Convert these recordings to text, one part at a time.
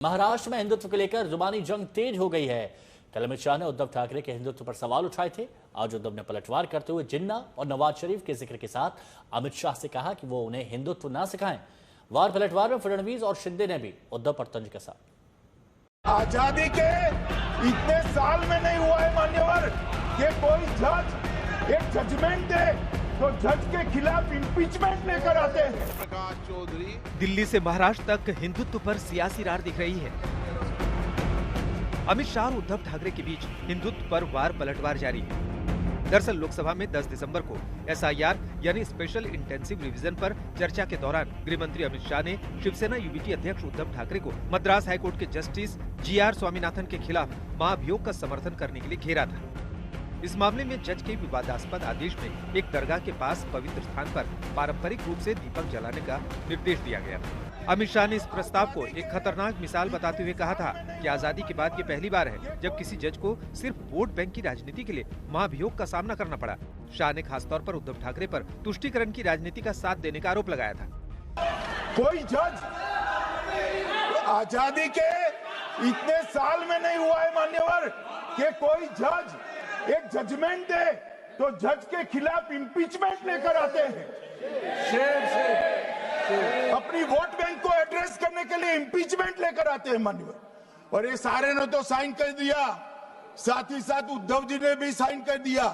महाराष्ट्र में हिंदुत्व को लेकर जुबानी जंग तेज हो गई है। कल अमित शाह ने उद्धव ठाकरे के हिंदुत्व पर सवाल उठाए थे। आज उद्धव ने पलटवार करते हुए जिन्ना और नवाज शरीफ के जिक्र के साथ अमित शाह से कहा कि वो उन्हें हिंदुत्व ना सिखाएं। वार पलटवार में फडणवीस और शिंदे ने भी उद्धव पर तंज कसा। आजादी के इतने साल में नहीं हुआ है मान्यवर कि कोई जज एक जजमेंट दे तो जज के खिलाफ इंपीचमेंट लेकर आते हैं। प्रकाश चौधरी। दिल्ली से महाराष्ट्र तक हिंदुत्व पर सियासी रार दिख रही है। अमित शाह और उद्धव ठाकरे के बीच हिंदुत्व पर वार पलटवार जारी है। दरअसल लोकसभा में 10 दिसंबर को SIR यानी स्पेशल इंटेंसिव रिवीजन पर चर्चा के दौरान गृह मंत्री अमित शाह ने शिवसेना UBT अध्यक्ष उद्धव ठाकरे को मद्रास हाईकोर्ट के जस्टिस GR स्वामीनाथन के खिलाफ महाभियोग का समर्थन करने के लिए घेरा था। इस मामले में जज के विवादास्पद आदेश में एक दरगाह के पास पवित्र स्थान पर पारंपरिक रूप से दीपक जलाने का निर्देश दिया गया था। अमित शाह ने इस प्रस्ताव को एक खतरनाक मिसाल बताते हुए कहा था कि आजादी के बाद ये पहली बार है जब किसी जज को सिर्फ वोट बैंक की राजनीति के लिए महाभियोग का सामना करना पड़ा। शाह ने खासतौर पर उद्धव ठाकरे पर तुष्टीकरण की राजनीति का साथ देने का आरोप लगाया था। कोई जज आजादी के इतने साल में नहीं हुआ है मान्यवर कि कोई जज एक जजमेंट दे तो जज के खिलाफ इंपीचमेंट लेकर आते हैं। अपनी वोट बैंक को एड्रेस करने के लिए इंपीचमेंट लेकर आते हैं मान्यवर। और ये सारे ने तो साइन कर दिया, साथ ही साथ उद्धव जी ने भी साइन कर दिया।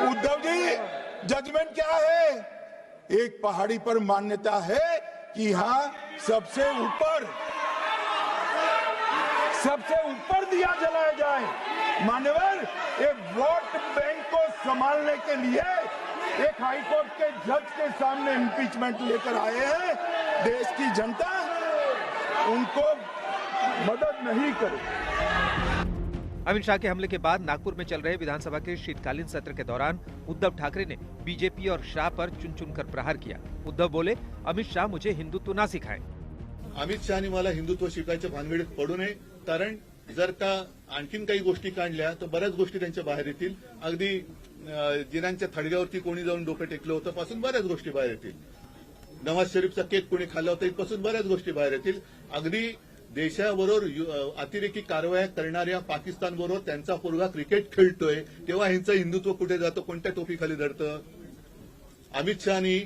उद्धव जी, जजमेंट क्या है? एक पहाड़ी पर मान्यता है कि हाँ सबसे ऊपर दिया जलाया जाए। मान्यवर, एक वोट बैंक को संभालने के लिए एक हाईकोर्ट के जज के सामने इंपीचमेंट लेकर आए हैं। देश की जनता उनको मदद नहीं करे। अमित शाह के हमले के बाद नागपुर में चल रहे विधानसभा के शीतकालीन सत्र के दौरान उद्धव ठाकरे ने बीजेपी और शाह पर चुन चुनकर प्रहार किया। उद्धव बोले, अमित शाह मुझे हिंदुत्व ना सिखाएं। अमित शहानी मला हिंदुत्व शिकायच्या भानगडीत पडू नये, कारण जर का आणखीन काही गोष्टी काढल्या तर बऱ्याच गोष्टी त्यांच्या बाहेर येतील। अगदी जिनांच्या थडग्यावरती कोणी जाऊन डोकं टेकलं होतं पासून बऱ्याच गोष्टी बाहेर येतील। नवाज शरीफचा केक कोणी खाल्ला होता इथपासून बऱ्याच गोष्टी बाहेर येतील। अगदी देशाबरोबर अतिरेकी कारवाया करणाऱ्या पाकिस्तानबरोबर त्यांचा पोरगा क्रिकेट खेळतोय तेव्हा ह्यांचं हिंदुत्व कुठे जातं, कोणत्या टोपीखाली धरतं? अमित शहानी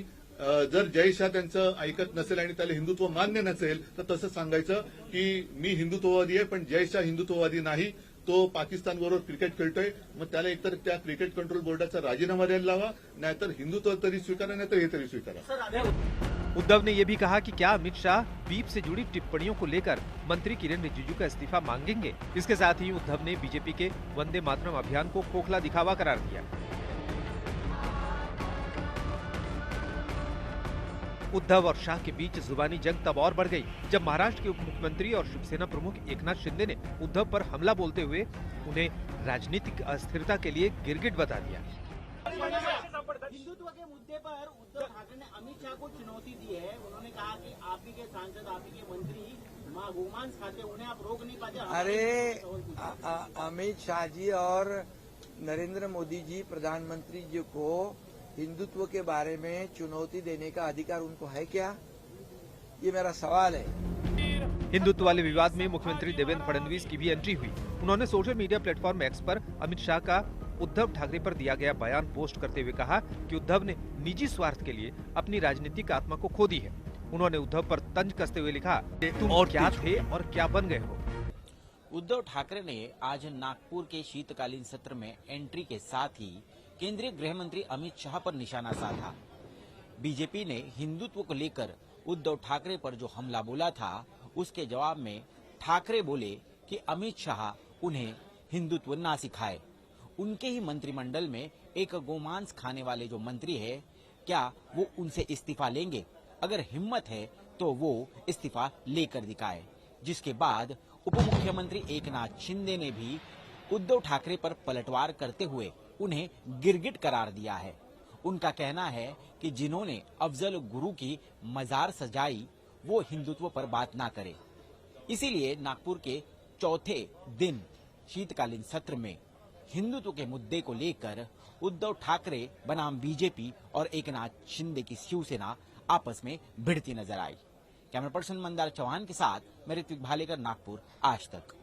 जर जय शाह त्यांचं ऐकत नसेल आणि त्याला हिंदुत्व मान्य नसेल तर तसं सांगायचं की मी हिंदुत्ववादी आहे पण जय शाह हिंदुत्ववादी नाही, तो पाकिस्तान बरोबर क्रिकेट खेळतोय। मग त्याला एकतर त्या क्रिकेट कंट्रोल बोर्डाचा राजीनामा द्यायला लावा, नाहीतर हिंदुत्व तरी स्वीकारा, नाहीतर हे तरी स्वीकारा। उद्धव ने ये भी कहा कि क्या अमित शाह बीप से जुड़ी टिप्पणियों को लेकर मंत्री किरेन रिजिजू का इस्तीफा मांगेंगे। इसके साथ ही उद्धव ने बीजेपी के वंदे मातरम अभियान को खोखला दिखावा करार दिया। उद्धव और शाह के बीच जुबानी जंग तब और बढ़ गई जब महाराष्ट्र के उप मुख्यमंत्री और शिवसेना प्रमुख एकनाथ शिंदे ने उद्धव पर हमला बोलते हुए उन्हें राजनीतिक अस्थिरता के लिए गिरगिट बता दिया। हिंदुत्व के मुद्दे पर उद्धव ठाकरे ने अमित शाह को चुनौती दी है। उन्होंने कहा कि आप ही के सांसद, आप ही के मंत्री गोमांस खाते, उन्हें आप रोक नहीं पाते। अरे अमित शाह जी और नरेंद्र मोदी जी प्रधानमंत्री जी को हिंदुत्व के बारे में चुनौती देने का अधिकार उनको है क्या? ये मेरा सवाल है। हिंदुत्व वाले विवाद में मुख्यमंत्री देवेंद्र फडणवीस की भी एंट्री हुई। उन्होंने सोशल मीडिया प्लेटफॉर्म X पर अमित शाह का उद्धव ठाकरे पर दिया गया बयान पोस्ट करते हुए कहा कि उद्धव ने निजी स्वार्थ के लिए अपनी राजनीतिक आत्मा को खो दी है। उन्होंने उद्धव पर तंज कसते हुए लिखा, तुम और क्या थे और क्या बन गए हो। उद्धव ठाकरे ने आज नागपुर के शीतकालीन सत्र में एंट्री के साथ ही केंद्रीय गृह मंत्री अमित शाह पर निशाना साधा। बीजेपी ने हिंदुत्व को लेकर उद्धव ठाकरे पर जो हमला बोला था उसके जवाब में ठाकरे बोले कि अमित शाह उन्हें हिंदुत्व ना सिखाए। उनके ही मंत्रिमंडल में एक गोमांस खाने वाले जो मंत्री है, क्या वो उनसे इस्तीफा लेंगे? अगर हिम्मत है तो वो इस्तीफा लेकर दिखाए। जिसके बाद उप मुख्यमंत्री एकनाथ शिंदे ने भी उद्धव ठाकरे पर पलटवार करते हुए उन्हें गिरगिट करार दिया है। उनका कहना है कि जिन्होंने अफजल गुरु की मजार सजाई वो हिंदुत्व पर बात ना करे। इसीलिए नागपुर के चौथे दिन शीतकालीन सत्र में हिंदुत्व के मुद्दे को लेकर उद्धव ठाकरे बनाम बीजेपी और एकनाथ शिंदे की शिवसेना आपस में भिड़ती नजर आई। कैमरा पर्सन मंदार चौहान के साथ मैं ऋत्विक भालेकर, नागपुर, आज तक।